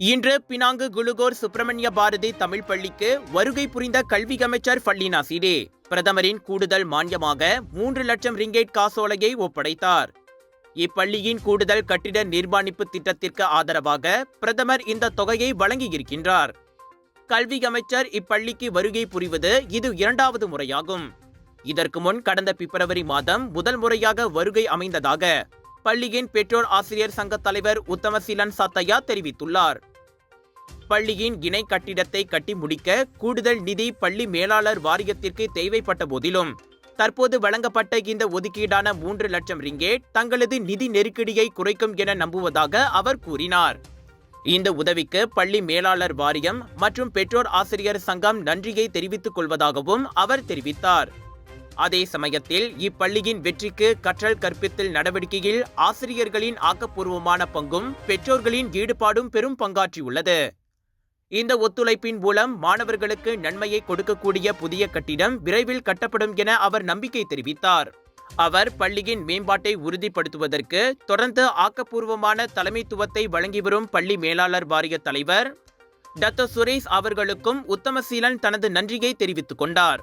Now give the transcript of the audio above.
இன்று பினாங்கு குலுகோர் சுப்பிரமணிய பாரதி தமிழ் பள்ளிக்கு வருகை புரிந்த கல்வி அமைச்சர் ஃபல்லீனா சிடே பிரதமரின் கூடுதல் மானியமாக 3 லட்சம் ரிங்கேட் காசோலையை ஒப்படைத்தார். இப்பள்ளியின் கூடுதல் கட்டிட நிர்மாணிப்பு திட்டத்திற்கு ஆதரவாக பிரதமர் இந்த தொகையை வழங்கியிருக்கின்றார். கல்வி அமைச்சர் இப்பள்ளிக்கு வருகை புரிவது இது 2வது முறையாகும். இதற்கு முன் கடந்த பிப்ரவரி மாதம் முதல் முறையாக வருகை அமைந்ததாக பள்ளியின் பெற்றோர் ஆசிரியர் சங்க தலைவர் உத்தமசீலன் சத்தையா தெரிவித்துள்ளார். பள்ளியின் இணை கட்டிடத்தை கட்டி முடிக்க கூடுதல் நிதி பள்ளி மேலாளர் வாரியத்திற்கு தேவைப்பட்ட போதிலும் தற்போது வழங்கப்பட்ட இந்த ஒதுக்கீடான 3 லட்சம் ரிங்கேட் தங்களது நிதி நெருக்கடியை குறைக்கும் என நம்புவதாக அவர் கூறினார். இந்த உதவிக்கு பள்ளி மேலாளர் வாரியம் மற்றும் பெற்றோர் ஆசிரியர் சங்கம் நன்றியை தெரிவித்துக் கொள்வதாகவும் அவர் தெரிவித்தார். அதே சமயத்தில் இப்பள்ளியின் வெற்றிக்கு கற்றல் கற்பித்தல் நடவடிக்கையில் ஆசிரியர்களின் ஆக்கப்பூர்வமான பங்கும் பெற்றோர்களின் ஈடுபாடும் பெரும் பங்காற்றியுள்ளது. இந்த ஒத்துழைப்பின் மூலம் மாணவர்களுக்கு நன்மையை கொடுக்கக்கூடிய புதிய கட்டிடம் விரைவில் கட்டப்படும் என அவர் நம்பிக்கை தெரிவித்தார். அவர் பள்ளியின் மேம்பாட்டை உறுதிப்படுத்துவதற்கு தொடர்ந்து ஆக்கப்பூர்வமான தலைமைத்துவத்தை வழங்கி வரும் பள்ளி மேலாளர் வாரிய தலைவர் டத்தோ சுரேஷ் அவர்களுக்கும் உத்தமசீலன் தனது நன்றியை தெரிவித்துக் கொண்டார்.